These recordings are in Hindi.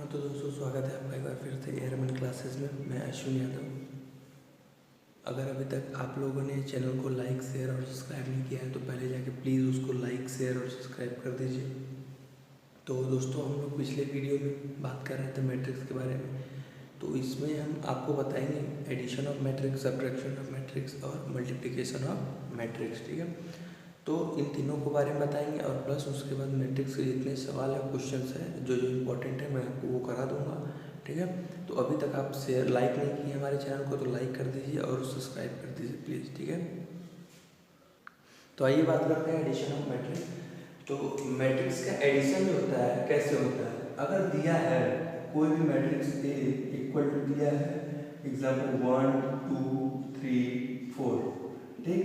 हाँ तो दोस्तों, स्वागत है आपका एक बार फिर से एयरमैन क्लासेस में। मैं अश्विन यादव। अगर अभी तक आप लोगों ने चैनल को लाइक, शेयर और सब्सक्राइब नहीं किया है तो पहले जाके प्लीज़ उसको लाइक, शेयर और सब्सक्राइब कर दीजिए। तो दोस्तों, हम लोग पिछले वीडियो में बात कर रहे थे मैट्रिक्स के बारे में। तो इसमें हम आपको बताएंगे addition of matrix, subtraction of matrix और मल्टीप्लिकेशन ऑफ मैट्रिक्स। ठीक है, तो इन तीनों के बारे में बताएंगे और प्लस उसके बाद मैट्रिक्स के जितने सवाल है, क्वेश्चंस हैं जो इम्पोर्टेंट है, मैं आपको वो करा दूंगा। ठीक है, तो अभी तक आप शेयर लाइक नहीं किए हमारे चैनल को तो लाइक कर दीजिए और सब्सक्राइब कर दीजिए प्लीज़। ठीक है, तो आइए बात करते हैं एडिशन ऑफ मैट्रिक्स। तो मैट्रिक्स का एडिशन जो होता है कैसे होता है? अगर दिया है कोई भी मैट्रिक्स ए इक्वल टू दिया है एग्जाम्पल 1 2 3 4, ठीक,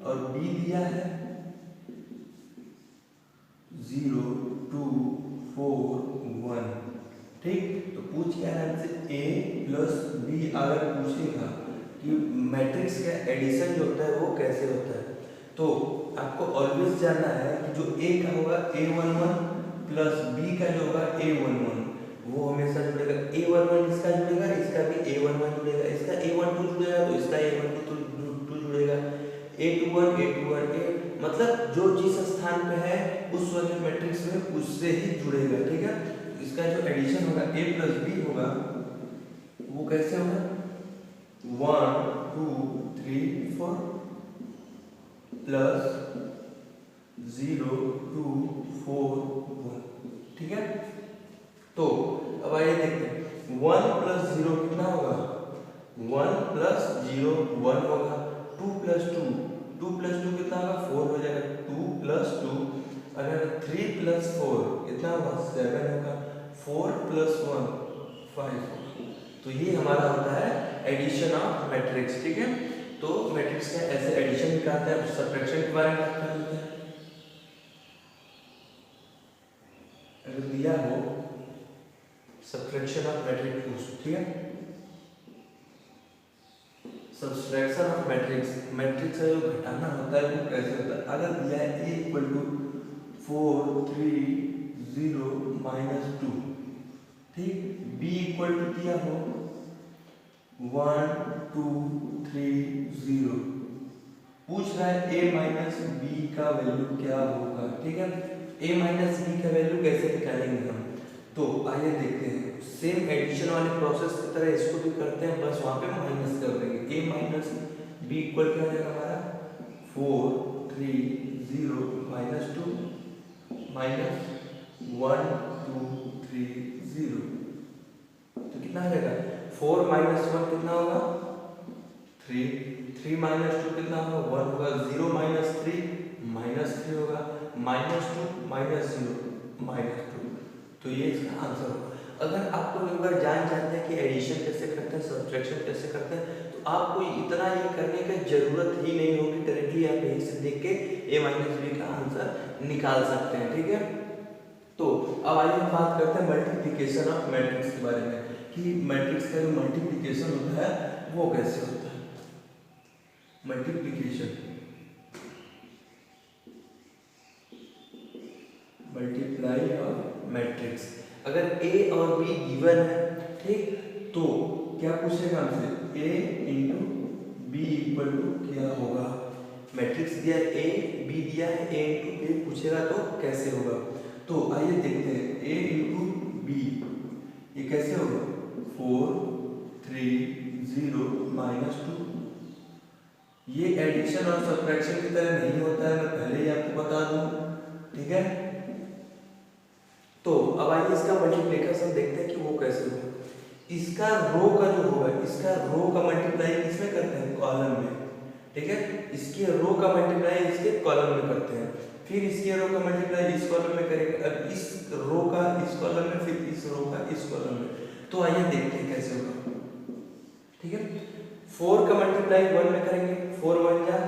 और बी दिया है 0 2 4 1, ठीक। तो पूछ क्या है हमसे ए प्लस बी। अगर पूछेगा कि मैट्रिक्स का एडिशन जो होता है वो कैसे होता है, तो आपको ऑलवेज जानना है कि जो ए का होगा a11 प्लस बी का जो होगा a11, वो हमेशा जुड़ेगा। a11 इसका जुड़ेगा, इसका भी a11 जुड़ेगा, इसका a12 जुड़ेगा तो इसका a12 जुड़ेगा, a21 a मतलब जो जिस स्थान पे है उस वाले मैट्रिक्स में उससे ही जुड़ेगा। ठीक है, इसका जो एडिशन होगा a प्लस बी होगा वो कैसे होगा 1 2 3 4 प्लस 0 2 4 1। ठीक है, तो अब आइए देखते हैं 1 प्लस 0 कितना होगा 1 प्लस 0 1 होगा, 2 प्लस 2 कितना होगा 4 हो जाएगा, 2 प्लस 2। अगर 3 प्लस 4 कितना होगा 7 होगा, 4 प्लस 1 5 होगा। तो ये हमारा होता है एडिशन ऑफ मैट्रिक्स। ठीक है, तो मैट्रिक्स का ऐसे एडिशन निकालते हैं। सब्ट्रैक्शन के बारे में बात कर लेते हैं। अगर दिया हो सब्ट्रैक्शन ऑफ मैट्रिक्स, ठीक है, सब्ट्रैक्शन ऑफ मैट्रिक्स, मैट्रिक्स का जो घटाना होता है वो कैसे होता है? अगर दिया है a इक्वल टू 4 3 0 -2, ठीक, b इक्वल टू दिया हो 1 2 3 0, पूछ रहा है a माइनस बी का वैल्यू क्या होगा। ठीक है, a माइनस बी का वैल्यू कैसे निकालेंगे हम? तो आइए देखते हैं। सेम एडिशन वाले प्रोसेस की तरह इसको भी करते हैं, बस वहां पे माइनस कर देंगे। a माइनस बी इक्वल क्या हो जाएगा हमारा 4 3 0 -2 माइनस 1 2 3 0, तो कितना आ जाएगा 4 माइनस 1 कितना होगा 3, 3 माइनस 2 कितना होगा 1 होगा, 0 माइनस 3 -3 होगा, -2 -0 -2। तो ये इसका आंसर होगा। अगर आप लोग एक बार जानते हैं कि एडिशन कैसे करते हैं, सब्ट्रैक्शन कैसे करते हैं, तो आपको इतना ये करने की जरूरत ही नहीं होगी। डायरेक्टली आप यहीं से देख के a माइनस बी का आंसर निकाल सकते हैं। ठीक है, तो अब आइए हम बात करते हैं मल्टीप्लिकेशन ऑफ मैट्रिक्स के बारे में कि मैट्रिक्स का जो मल्टीप्लिकेशन होता है वो कैसे होता है। Multiplication, multiply of matrix. अगर a और b गिवन है, ठीक, तो क्या पूछेगा हमसे a into B equal to क्या होगा। मैट्रिक्स दिया है a, b दिया है a इंटू a, पूछेगा तो कैसे होगा। तो आइए देखते हैं a इंटू बी ये कैसे होगा 4 3 0 -2। ये एडिशन और सब्ट्रैक्शन की तरह नहीं होता है, मैं पहले ही आपको बता दूं। ठीक है, तो अब आइए इसका मल्टीप्लिकेशन देखते हैं कि वो कैसे होगा। इसका रो का जो होगा, इसका रो का मल्टीप्लाई किसमें करते हैं कॉलम में। ठीक है, इसके रो का मल्टीप्लाई इसके कॉलम में करते हैं, फिर इसके रो का मल्टीप्लाई इस कॉलम में करेंगे, अब इस रो का इस कॉलम में, फिर इस रो का इस कॉलम में। तो आइए देखते हैं कैसे होगा। ठीक है, 4 का मल्टीप्लाई 1 में करेंगे, 4 1 जा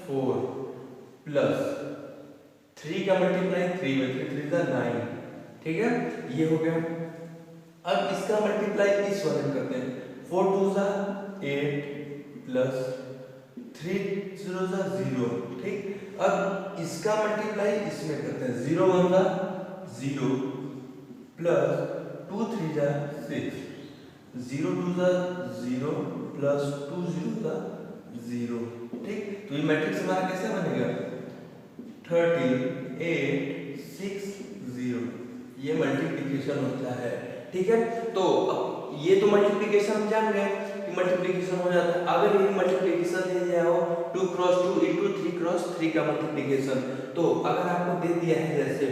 4 प्लस 3 का मल्टीप्लाई 3 में, 3 3 जा 9। ठीक है, ये हो गया। अब इसका मल्टीप्लाई इस वाले में करते हैं, 4 2 जा 8 प्लस 3 0 जा 0। ठीक, अब इसका मल्टीप्लाई इसमें करते हैं, 0 1 जा 0 प्लस 2 3 जा 6, 0 2 जा 0 प्लस 2 0 जा 0। ठीक, तो ये मैट्रिक्स हमारा कैसे बनेगा 13 8 6 0। ये मल्टीप्लिकेशन होता है। ठीक है, तो अब ये तो मल्टीप्लिकेशन हम जान गए कि मल्टीप्लिकेशन हो जाता है। अगर ये मल्टीप्लिकेशन दे दिया हो 2 क्रॉस 2 इंटू 3 क्रॉस 3 का मल्टीप्लिकेशन, तो अगर आपको दे दिया है, जैसे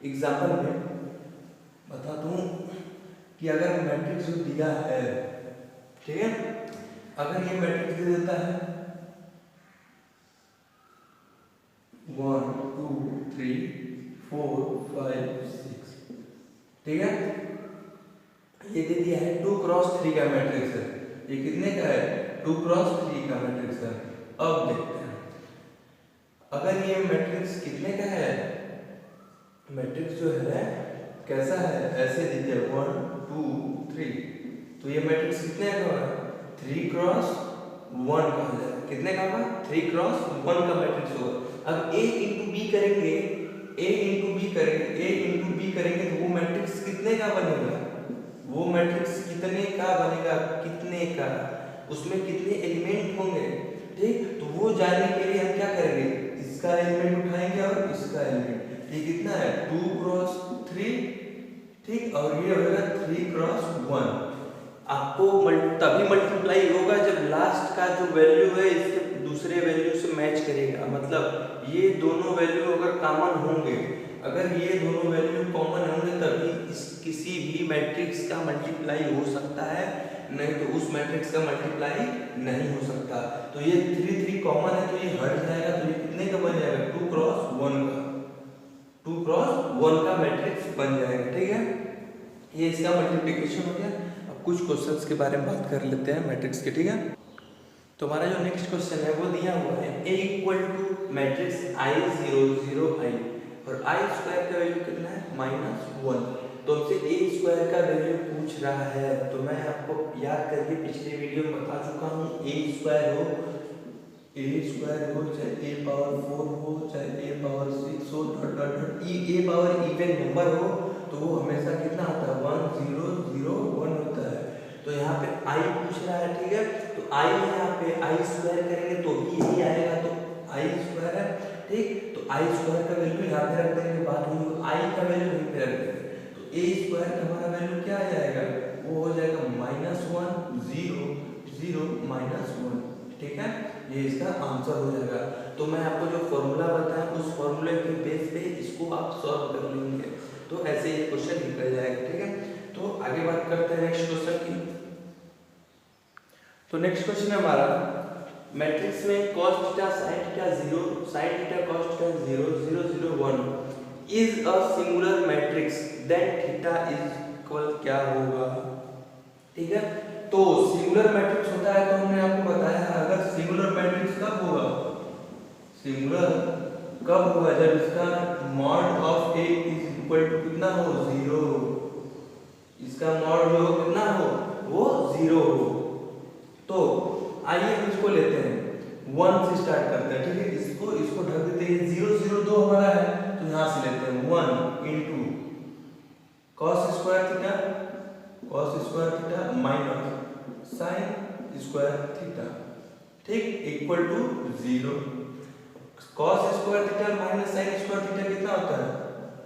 एग्जाम्पल में बता दूं कि अगर मैट्रिक्स जो दिया है, ठीक है, अगर ये मैट्रिक्स दे देता है 1 2 3 4 5 6, ठीक है, ये दे दिया है 2 क्रॉस 3 का मैट्रिक्स है। ये कितने का है 2 क्रॉस 3 का मैट्रिक्स है। अब देखते हैं अगर ये मैट्रिक्स कितने का है, मैट्रिक्स जो है कैसा है, ऐसे दीजिए 1 2 3, तो ये मैट्रिक्स कितने का होगा 3 क्रॉस 1 का हो जाएगा। कितने का होगा 3 क्रॉस 1 का मैट्रिक्स होगा। अब A इंटू बी करेंगे, A इंटू बी करेंगे, A इंटू बी करेंगे तो वो मैट्रिक्स कितने का बनेगा, वो मैट्रिक्स कितने का बनेगा, कितने का, उसमें कितने एलिमेंट होंगे। ठीक, तो वो जानने के लिए हम क्या करेंगे, इसका एलिमेंट उठाएंगे और इसका एलिमेंट। ये कितना है 2 क्रॉस 3, ठीक, और ये होगा 3 क्रॉस 1। आपको तभी मल्टीप्लाई होगा जब लास्ट का जो वैल्यू है इसके दूसरे वैल्यू से मैच करेगा। मतलब ये दोनों वैल्यू अगर कॉमन होंगे, अगर ये दोनों वैल्यू कॉमन होंगे तभी इस किसी भी मैट्रिक्स का मल्टीप्लाई हो सकता है, नहीं तो उस मैट्रिक्स का मल्टीप्लाई नहीं हो सकता। तो ये 3 3 कॉमन है तो ये हट जाएगा, तो ये कितने का बन जाएगा 2 क्रॉस 1 का, 2 क्रॉस 1 का मैट्रिक्स बन जाएगा। ठीक है, ये इसका मल्टीप्लिकेशन हो गया। अब कुछ क्वेश्चंस के बारे में बात कर लेते हैं मैट्रिक्स के। ठीक है, तो हमारा जो नेक्स्ट क्वेश्चन है वो दिया हुआ है A equal to matrix I 0 0 I और I स्क्वायर का वैल्यू कितना है -1। तो हमसे A स्क्वायर का वैल्यू पूछ रहा है, तो मैं आपको याद करके पिछले वीडियो में बता चुका हूँ, A स्क्वायर हो चाहे A पावर 4 हो चाहे A पावर 6 हो, A पावर इवन नंबर हो तो वो हमेशा कितना होता है 1 0 0 1 होता है। तो यहाँ पे I पूछ रहा है, ठीक है, तो I यहाँ पे I स्क्वायर करेंगे तो भी यही आएगा, तो I स्क्वायर है। ठीक, तो I स्क्वायर का वैल्यू यहाँ पे रख देंगे, बात हुई, I का वैल्यू यहीं पे रख देंगे, तो A स्क्वायर का हमारा वैल्यू क्या आ जाएगा, वो हो जाएगा -1 0 0 -1। ठीक है, ये इसका आंसर हो जाएगा। तो मैं आपको जो फॉर्मूला बताया उस फॉर्मूले के बेस पे इसको आप सॉल्व कर लेंगे, तो ऐसे ये क्वेश्चन निकल जाएगा। ठीक है, तो आगे बात करते हैं नेक्स्ट क्वेश्चन की। तो नेक्स्ट क्वेश्चन है हमारा मैट्रिक्स में cos theta sin theta 0 sin theta cos theta 0 0 0 1 is a singular matrix then theta is equal क्या होगा। ठीक है, तो सिंगुलर मैट्रिक्स होता है तो हमने आपको बताया है, अगर सिंगुलर मैट्रिक्स कब होगा, सिंगुलर कब होगा, जब इसका mod of A is equal to कितना हो 0, इसका मॉड जो कितना हो वो 0 हो। तो आइए हम इसको लेते हैं 1 से स्टार्ट करते हैं। ठीक है, इसको ढक देते हैं, 0 0 2 हमारा है तो यहाँ से लेते हैं 1 into cos square theta minus sin square theta, ठीक, equal to 0। cos square theta minus sin square theta कितना होता है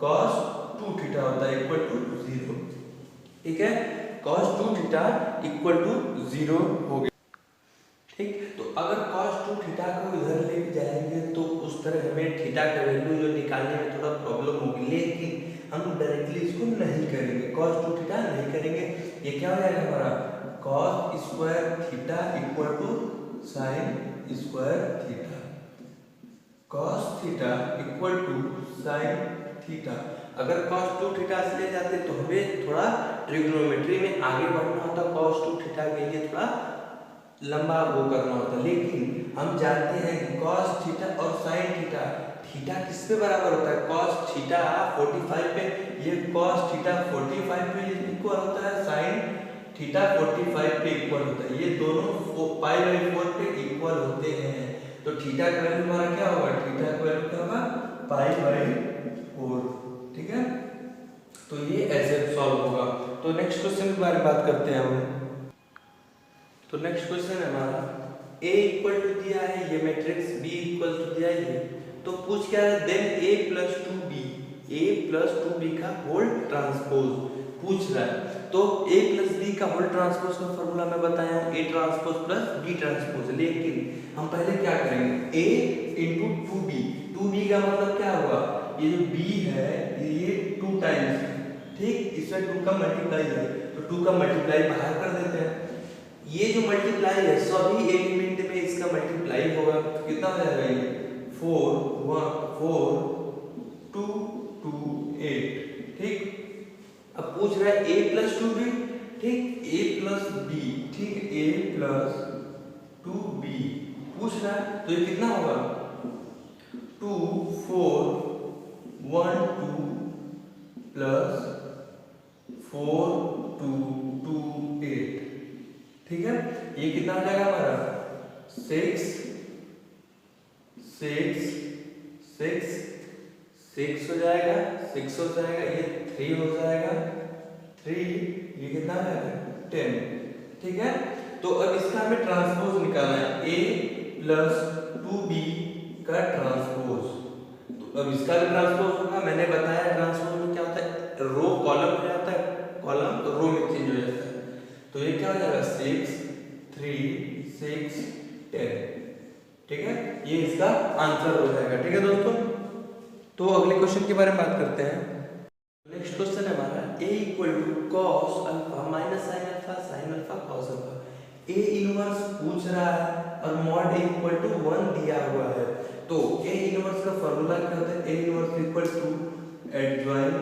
cos 2 थीटा होता है इक्वल टू 0। ठीक है, cos 2 थीटा इक्वल टू 0 हो गया। ठीक, तो अगर cos 2 थीटा को इधर लेके जाएंगे तो उस तरह हमें थीटा का वैल्यू जो निकालने में थोड़ा प्रॉब्लम होगी, लेकिन हम डायरेक्टली इसको नहीं करेंगे, cos 2 थीटा नहीं करेंगे। ये क्या हो जाएगा हमारा cos square theta equal to sin square theta, cos theta equal to sin theta. अगर cos 2 थीटा से ले जाते तो हमें थोड़ा ट्रिग्नोमेट्री में आगे बढ़ना होता, cos 2 थीटा के लिए थोड़ा लंबा वो करना होता, लेकिन हम जानते हैं कि cos थीटा और sin थीटा, थीटा किस पे बराबर होता है cos थीटा 45 पे, ये cos थीटा 45 पे इक्वल होता है, sin थीटा 45 पे इक्वल होता है, ये दोनों π/4 पे इक्वल होते हैं। तो थीटा का वैल्यू हमारा क्या होगा, थीटा का वैल्यू क्या होगा π/4। ठीक है, तो ये ऐसे सॉल्व होगा। तो नेक्स्ट क्वेश्चन के बारे में बात करते हैं हम। तो नेक्स्ट क्वेश्चन है हमारा, A इक्वल टू दिया है ये मैट्रिक्स, B इक्वल टू दिया है ये, तो पूछ क्या है, then A plus 2B, A plus 2B का होल ट्रांसपोज पूछ रहा है। तो A प्लस B का होल ट्रांसपोज का फॉर्मूला मैं बताया हूँ, A transpose plus B transpose, लेकिन हम पहले क्या करेंगे, A इंटू 2B, 2B का मतलब क्या हुआ, ये जो B है ये 2 टाइम्स, ठीक, इसमें 2 का मल्टीप्लाई है, तो 2 का मल्टीप्लाई बाहर कर देते हैं। ये जो मल्टीप्लाई है सभी एलिमेंट में इसका मल्टीप्लाई होगा, तो कितना हो जाएगा ये 4 4 2 2 8, ठीक। अब पूछ रहा है a प्लस 2b, ठीक, a प्लस b, ठीक, a प्लस 2b पूछ रहा है, तो ये कितना होगा 2 4 1 2 प्लस 4 2 2 8, ठीक है। ये कितना हो जाएगा हमारा 6 6 6 6 हो जाएगा, 6 हो जाएगा, ये 3 हो जाएगा 3, ये कितना हो जाएगा 10, ठीक है। तो अब इसका हमें ट्रांसपोज निकालना है, a प्लस 2b का ट्रांसपोज, तो अब इसका भी ट्रांसपोज होगा, मैंने बताया ट्रांसपोज में क्या होता है, रो कॉलम हो जाता है, कॉलम रो में चेंज हो जाता है। तो ये क्या हो जाएगा 6 3 6 10, ठीक है, ये इसका आंसर हो जाएगा, ठीक है दोस्तों। तो अगले क्वेश्चन के बारे में बात करते हैं। नेक्स्ट क्वेश्चन है हमारा, a equal to cos alpha minus sin alpha sin alpha cos alpha, a inverse पूछ रहा है और mod a इक्वल टू 1 दिया हुआ है। तो a इनवर्स का फार्मूला क्या होता है, a inverse equal to adjoint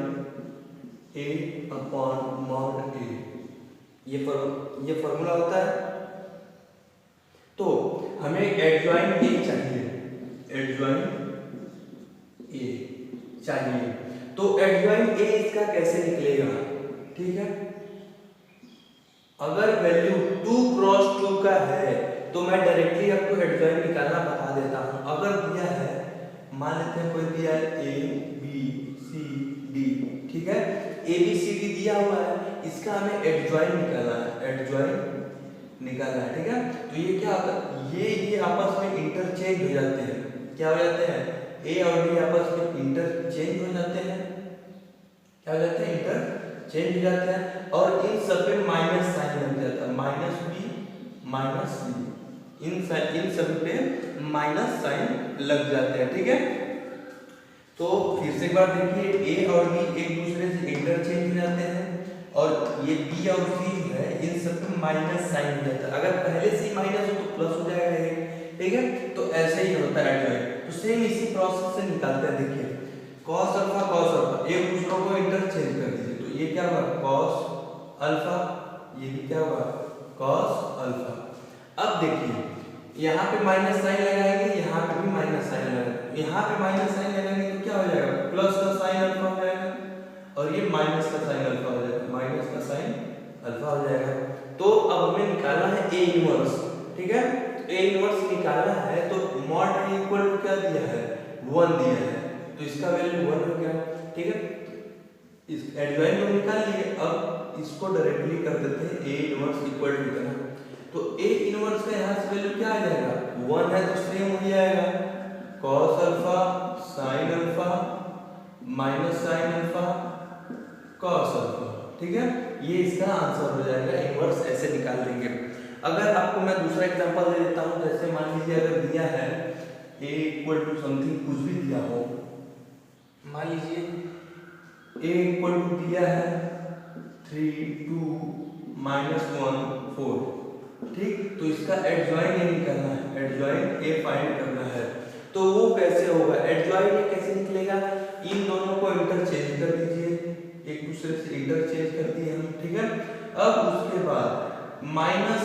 a upon mod a, ये फार्मूला होता है। तो हमें एडजॉइन a चाहिए, एडजॉइन a चाहिए, तो एडजॉइन a इसका कैसे निकलेगा, ठीक है। अगर वैल्यू 2 क्रॉस 2 का है तो मैं डायरेक्टली आपको एडजॉइन निकालना बता देता हूं। अगर दिया है, मान लेते हैं कोई दिया है a b c d, ठीक है, a b c d दिया हुआ है, इसका हमें एडजॉइन निकालना है, एडजॉइन निकालना है, ठीक है। तो ये क्या होता है, ये आपस में इंटरचेंज हो जाते हैं, क्या हो जाते हैं, a और b आपस में इंटरचेंज हो जाते हैं, क्या हो जाते हैं, इंटरचेंज हो जाते हैं, और इन सब पे माइनस साइन लग जाता है, माइनस b माइनस c, इन सब पे माइनस साइन लग जाते हैं, ठीक है। तो फिर से एक बार देखिए, a और b एक दूसरे से इंटरचेंज हो जाते हैं, और ये b और c है इन सब पे माइनस साइन हो जाता है, अगर पहले से माइनस हो तो प्लस हो जाएगा ये, ठीक है। तो ऐसे ही होता है एडजॉइन। तो सेम इसी प्रोसेस से निकालते हैं, देखिए cos अल्फा एक दूसरों को इंटरचेंज कर दीजिए, तो ये क्या होगा cos अल्फा, ये भी क्या होगा cos अल्फा। अब देखिए यहाँ पे माइनस साइन लगाएंगे, यहाँ पे भी माइनस साइन लगाएंगे, यहाँ पे माइनस साइन लगाएंगे तो क्या हो जाएगा, प्लस का साइन अल्फा हो जाएगा, और ये माइनस का साइन अल्फा हो जाएगा, माइनस का साइन अल्फा हो जाएगा। तो अब हमें निकालना है a इनवर्स, ठीक है। तो a इनवर्स निकालना है, तो mod a इक्वल टू क्या दिया है 1 दिया है, तो इसका वैल्यू 1 हो गया, ठीक है। इस एडजॉइन को निकाल लिए, अब इसको डायरेक्टली कर देते हैं a इनवर्स इक्वल टू करना, तो a इनवर्स का यहाँ से वैल्यू क्या आ जाएगा 1 है, तो सेम हो जाएगा cos alpha sin alpha minus sin alpha cos alpha, ठीक है। ये इसका आंसर हो जाएगा, इनवर्स ऐसे निकाल लेंगे। अगर आपको मैं दूसरा एग्जांपल दे देता हूं, जैसे मान लीजिए अगर दिया है a इक्वल टू समथिंग कुछ भी दिया हो, मान लीजिए a इक्वल टू दिया है 3 2 -1 4, ठीक। तो इसका एडजॉइन ए निकालना है, एडजॉइन ए फाइंड करना है, तो वो कैसे होगा, एडजॉइन ए कैसे निकलेगा, इन दोनों को इंटरचेंज कर दीजिए, एक दूसरे से इंटरचेंज कर दिए हम, ठीक है। अब उसके बाद माइनस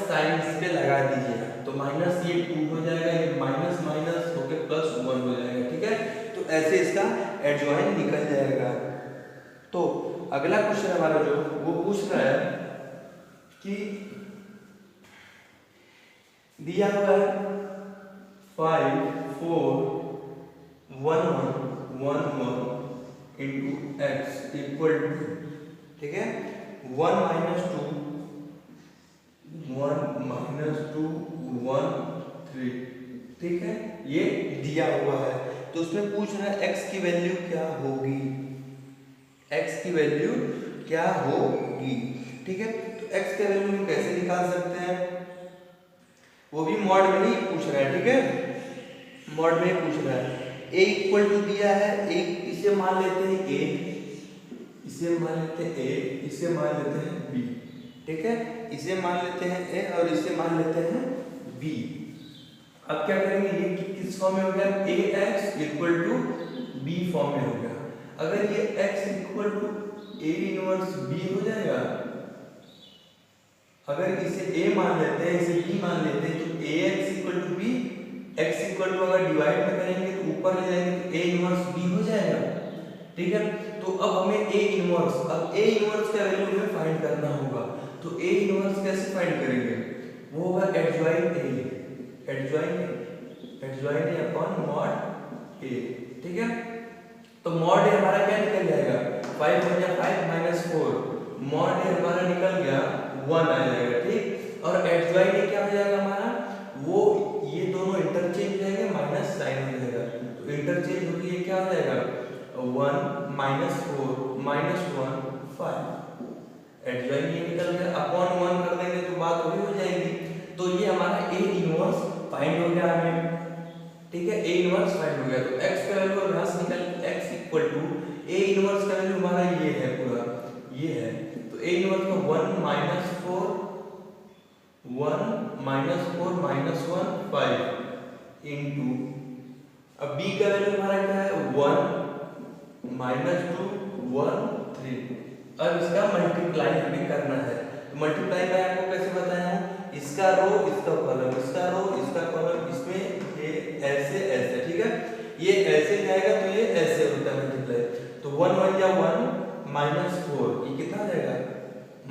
साइन इस पे लगा दीजिए, तो माइनस ये 2 हो जाएगा, ये माइनस माइनस होके प्लस 1 हो जाएगा, ठीक है। तो ऐसे इसका एडजॉइन निकल जाएगा। तो अगला क्वेश्चन हमारा जो वो पूछ रहा है कि दिया हुआ है 5 4 1 1 1 1 इंटू एक्स इक्वल टू, ठीक है, 1 माइनस 2 1 3, ठीक है, ये दिया हुआ है। तो उसमें पूछ रहा है एक्स की वैल्यू क्या होगी, एक्स की वैल्यू क्या होगी, ठीक है। तो एक्स की वैल्यू हम कैसे निकाल सकते हैं, वो भी मॉड में ही पूछ रहा है, ठीक है, मॉड में ही पूछ रहा है। a इक्वल टू दिया है, एक इसे मान लेते हैं a, इसे मान लेते हैं a, इसे मान लेते हैं b, ठीक है, इसे मान लेते हैं a और इसे मान लेते हैं b। अब क्या करेंगे, ये किस फॉर्म में हो गया, ax equal to b form में हो गया। अगर ये x equal to a inverse b हो जाएगा, अगर इसे a मान लेते हैं, इसे b मान लेते हैं, तो ax equal to b, x equal to अगर डिवाइड में करेंगे तो ऊपर ले जाएंगे तो a इनवर्स b हो जाएगा, ठीक है। तो अब हमें a इनवर्स, अब a इनवर्स का वैल्यू हमें फाइंड करना होगा। तो a इनवर्स कैसे फाइंड करेंगे, वो होगा adjoin a upon mod a, ठीक है। तो मॉड a हमारा क्या निकल जाएगा, 5 हो जाए 5 माइनस 4, मॉड a हमारा निकल गया 1 आ जाएगा, ठीक। और एडजॉइन a क्या हो जाएगा हमारा, वो ये दोनों इंटरचेंज हो जाएंगे, माइनस साइन हो जाएगा, तो इंटरचेंज होकर ये क्या हो जाएगा, 1 माइनस 4 माइनस 1 5, एडजॉइन ये निकल गया, अपॉन 1 कर देंगे तो बात वही हो जाएगी। तो ये हमारा a इनवर्स फाइंड हो गया हमें, ठीक है, a इनवर्स फाइंड हो गया। तो x का वैल्यू यहां से निकल x equal to a inverse का वैल्यू हमारा ये है, पूरा ये है। तो a इनवर्स का 1 माइनस 4 माइनस 1 5 इनटू, अब b का वैल्यू हमारा क्या है 1 माइनस 2 1 3। अब इसका मल्टीप्लाई हमें करना है। तो मल्टीप्लाई मैं आपको कैसे बताया हूं, इसका रो इसका कॉलम, इसका रो इसका कॉलम, इसमें ये ऐसे ऐसे, ठीक है, ये ऐसे जाएगा तो ये ऐसे होता है मल्टीप्लाई। तो 1 1 या 1 माइनस 4, ये कितना आ जाएगा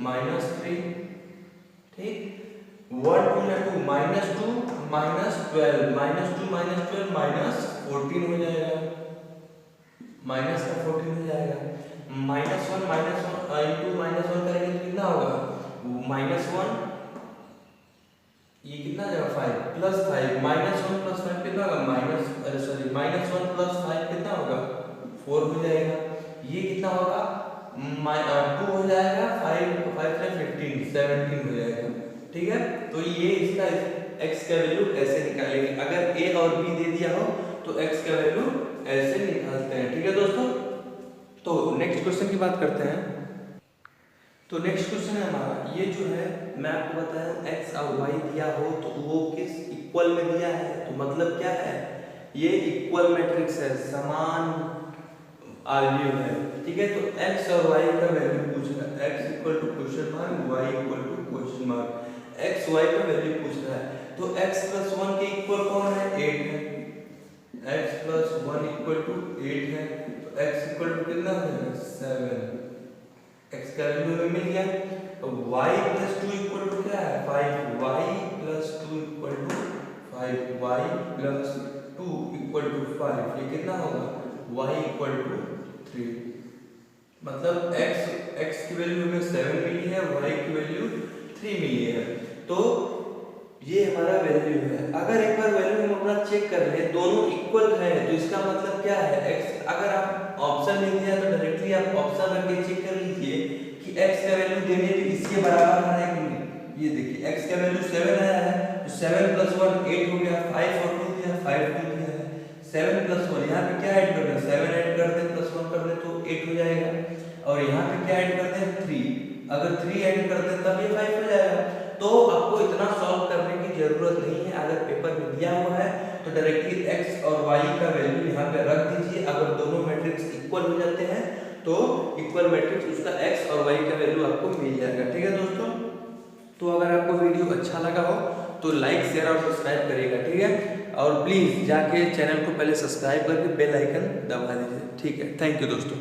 माइनस 3, ठीक। 1 2 या 2 minus 2 minus 12 minus 2 minus 12 minus 14 हो जाएगा, माइनस का 14 हो जाएगा। माइनस 1 इंटू माइनस 1 करेंगे तो कितना होगा माइनस 1, ये कितना आ जाएगा 5 प्लस 5, माइनस 1 प्लस 5 कितना होगा माइनस 1 प्लस 5 कितना होगा 4 हो जाएगा। ये कितना होगा 2 हो जाएगा, 5 से 15 17 हो जाएगा, ठीक है। तो ये इसका x का वैल्यू ऐसे निकालेंगे, अगर a और b दे दिया हो तो x का वैल्यू ऐसे निकालते हैं, ठीक है दोस्तों। तो नेक्स्ट क्वेश्चन की बात करते हैं। तो नेक्स्ट क्वेश्चन है हमारा, ये जो है मैं आपको बताया x और y दिया हो तो वो किस इक्वल में दिया है, तो मतलब क्या है, ये इक्वल मैट्रिक्स है, समान आर्ग्यू है, ठीक है। तो x और y का वैल्यू पूछ रहा है, x equal to question mark, y equal to question mark, x y का वैल्यू पूछ रहा है। तो x प्लस 1 के इक्वल कौन है 8 है, x प्लस 1 इक्वल टू 8 है, तो x इक्वल टू कितना है 7, x का वैल्यू हमें मिल गया। तो y प्लस 2 इक्वल टू क्या है 5, y plus 2 equal to 5, y plus 2 equal to 5, ये कितना होगा y इक्वल टू 3, मतलब x की वैल्यू हमें 7 मिली है, y की वैल्यू 3 मिली है। तो ये हमारा वैल्यू है। अगर एक बार वैल्यू हम अपना चेक कर ले, दोनों इक्वल है, तो इसका मतलब क्या है x, अगर आप ऑप्शन नहीं दिया तो डायरेक्टली आप ऑप्शन रख के चेक कर लीजिए कि x का वैल्यू देने पे इसके बराबर आ रहा है कि नहीं। ये देखिए x का वैल्यू 7 आया है, तो 7 प्लस 1 8 हो गया, 5 और 2 दिया 5 2 दिया है, 7 प्लस 1 यहाँ पे क्या ऐड करना है 7 ऐड कर दे प्लस 1 कर दे तो 8 हो जाएगा, और यहाँ पे क्या ऐड करते हैं 3, अगर 3 ऐड करते हैं तब ये 5 हो जाएगा। तो आपको इतना सॉल्व करने की जरूरत नहीं है, अगर पेपर में दिया हुआ है तो डायरेक्टली x और y का वैल्यू यहाँ पे रख दीजिए। अगर दोनों मैट्रिक्स इक्वल हो जाते हैं तो इक्वल मैट्रिक्स उसका x और y का वैल्यू आपको मिल जाएगा, ठीक है दोस्तों। तो अगर आपको वीडियो अच्छा लगा हो तो लाइक शेयर और सब्सक्राइब करिएगा, ठीक है, और प्लीज़ जाके चैनल को पहले सब्सक्राइब करके बेल आइकन दबा दीजिए, ठीक है। थैंक यू दोस्तों।